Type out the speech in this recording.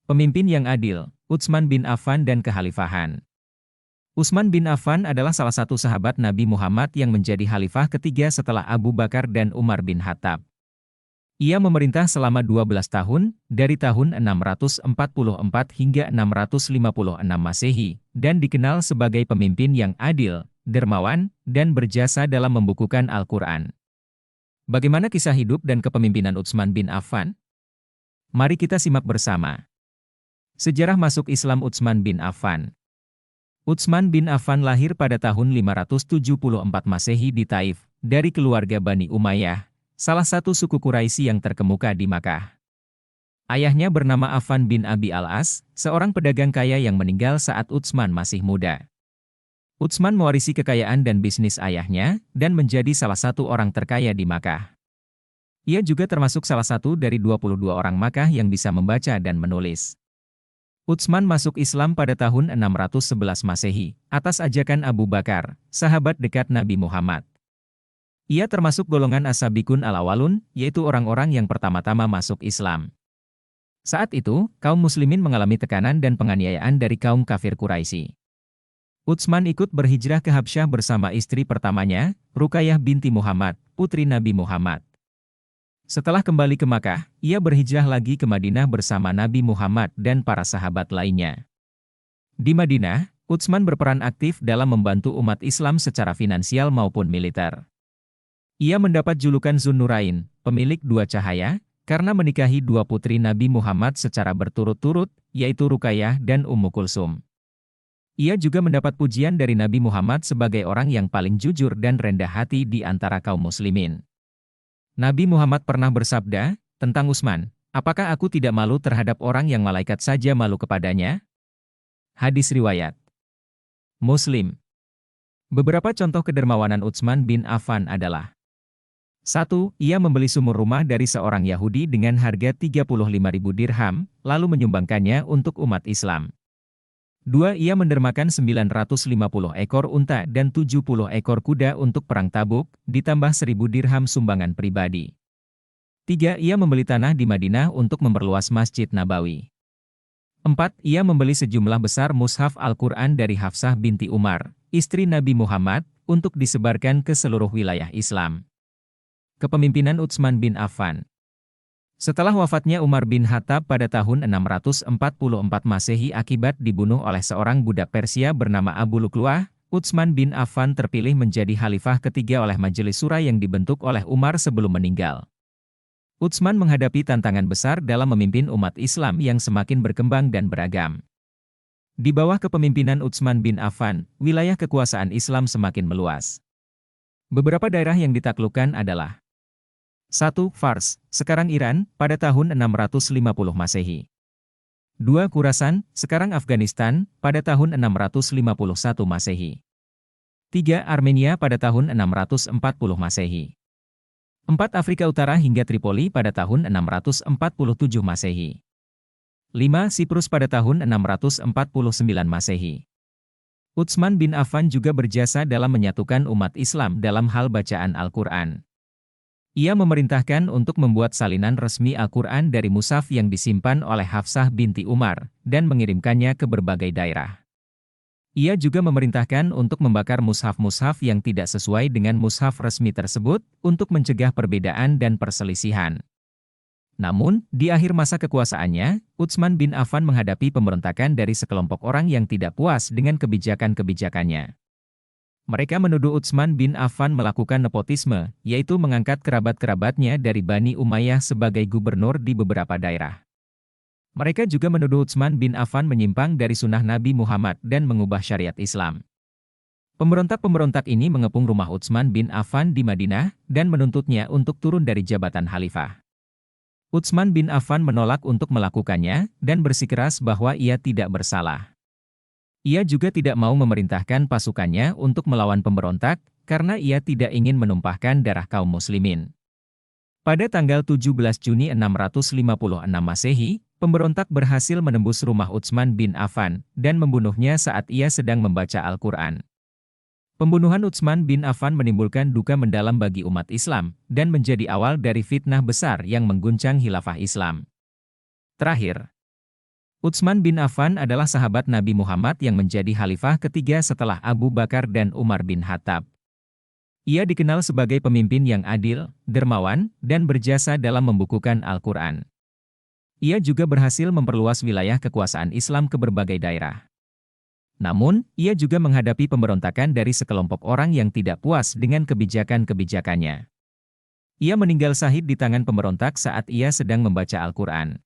Pemimpin yang adil, Utsman bin Affan dan kekhalifahan. Utsman bin Affan adalah salah satu sahabat Nabi Muhammad yang menjadi khalifah ketiga setelah Abu Bakar dan Umar bin Khattab. Ia memerintah selama 12 tahun, dari tahun 644 hingga 656 Masehi, dan dikenal sebagai pemimpin yang adil, dermawan, dan berjasa dalam membukukan Al-Quran. Bagaimana kisah hidup dan kepemimpinan Utsman bin Affan? Mari kita simak bersama. Sejarah masuk Islam Utsman bin Affan. Utsman bin Affan lahir pada tahun 574 Masehi di Taif, dari keluarga Bani Umayyah, salah satu suku Quraisy yang terkemuka di Makkah. Ayahnya bernama Affan bin Abi al-As, seorang pedagang kaya yang meninggal saat Utsman masih muda. Utsman mewarisi kekayaan dan bisnis ayahnya, dan menjadi salah satu orang terkaya di Makkah. Ia juga termasuk salah satu dari 22 orang Makkah yang bisa membaca dan menulis. Utsman masuk Islam pada tahun 611 Masehi, atas ajakan Abu Bakar, sahabat dekat Nabi Muhammad. Ia termasuk golongan as-sabiqun al-awwalun, yaitu orang-orang yang pertama-tama masuk Islam. Saat itu, kaum muslimin mengalami tekanan dan penganiayaan dari kaum kafir Quraisy. Utsman ikut berhijrah ke Habsyah bersama istri pertamanya, Ruqayyah binti Muhammad, putri Nabi Muhammad. Setelah kembali ke Makkah, ia berhijrah lagi ke Madinah bersama Nabi Muhammad dan para sahabat lainnya. Di Madinah, Utsman berperan aktif dalam membantu umat Islam secara finansial maupun militer. Ia mendapat julukan Zunnurain, pemilik dua cahaya, karena menikahi dua putri Nabi Muhammad secara berturut-turut, yaitu Ruqayyah dan Ummu Kulsum. Ia juga mendapat pujian dari Nabi Muhammad sebagai orang yang paling jujur dan rendah hati di antara kaum muslimin. Nabi Muhammad pernah bersabda tentang Utsman, "Apakah aku tidak malu terhadap orang yang malaikat saja malu kepadanya?" Hadis riwayat Muslim. Beberapa contoh kedermawanan Utsman bin Affan adalah: 1. Ia membeli sumur rumah dari seorang Yahudi dengan harga 35.000 dirham, lalu menyumbangkannya untuk umat Islam. 2. Ia mendermakan 950 ekor unta dan 70 ekor kuda untuk perang Tabuk, ditambah 1.000 dirham sumbangan pribadi. 3. Ia membeli tanah di Madinah untuk memperluas Masjid Nabawi. 4. Ia membeli sejumlah besar mushaf Al-Quran dari Hafsah binti Umar, istri Nabi Muhammad, untuk disebarkan ke seluruh wilayah Islam. Kepemimpinan Utsman bin Affan. Setelah wafatnya Umar bin Khattab pada tahun 644 Masehi akibat dibunuh oleh seorang budak Persia bernama Abu Luqlu'ah, Utsman bin Affan terpilih menjadi khalifah ketiga oleh Majelis Syura yang dibentuk oleh Umar sebelum meninggal. Utsman menghadapi tantangan besar dalam memimpin umat Islam yang semakin berkembang dan beragam. Di bawah kepemimpinan Utsman bin Affan, wilayah kekuasaan Islam semakin meluas. Beberapa daerah yang ditaklukkan adalah: 1. Fars, sekarang Iran, pada tahun 650 Masehi. 2. Khurasan, sekarang Afghanistan, pada tahun 651 Masehi. 3. Armenia pada tahun 640 Masehi. 4. Afrika Utara hingga Tripoli pada tahun 647 Masehi. 5. Siprus pada tahun 649 Masehi. Utsman bin Affan juga berjasa dalam menyatukan umat Islam dalam hal bacaan Al-Quran. Ia memerintahkan untuk membuat salinan resmi Al-Quran dari mushaf yang disimpan oleh Hafsah binti Umar, dan mengirimkannya ke berbagai daerah. Ia juga memerintahkan untuk membakar mushaf-mushaf yang tidak sesuai dengan mushaf resmi tersebut, untuk mencegah perbedaan dan perselisihan. Namun, di akhir masa kekuasaannya, Utsman bin Affan menghadapi pemberontakan dari sekelompok orang yang tidak puas dengan kebijakan-kebijakannya. Mereka menuduh Utsman bin Affan melakukan nepotisme, yaitu mengangkat kerabat-kerabatnya dari Bani Umayyah sebagai gubernur di beberapa daerah. Mereka juga menuduh Utsman bin Affan menyimpang dari sunnah Nabi Muhammad dan mengubah syariat Islam. Pemberontak-pemberontak ini mengepung rumah Utsman bin Affan di Madinah, dan menuntutnya untuk turun dari jabatan khalifah. Utsman bin Affan menolak untuk melakukannya, dan bersikeras bahwa ia tidak bersalah. Ia juga tidak mau memerintahkan pasukannya untuk melawan pemberontak, karena ia tidak ingin menumpahkan darah kaum muslimin. Pada tanggal 17 Juni 656 Masehi, pemberontak berhasil menembus rumah Utsman bin Affan, dan membunuhnya saat ia sedang membaca Al-Quran. Pembunuhan Utsman bin Affan menimbulkan duka mendalam bagi umat Islam, dan menjadi awal dari fitnah besar yang mengguncang khilafah Islam. Terakhir, Utsman bin Affan adalah sahabat Nabi Muhammad yang menjadi khalifah ketiga setelah Abu Bakar dan Umar bin Khattab. Ia dikenal sebagai pemimpin yang adil, dermawan, dan berjasa dalam membukukan Al-Quran. Ia juga berhasil memperluas wilayah kekuasaan Islam ke berbagai daerah. Namun, ia juga menghadapi pemberontakan dari sekelompok orang yang tidak puas dengan kebijakan-kebijakannya. Ia meninggal syahid di tangan pemberontak saat ia sedang membaca Al-Quran.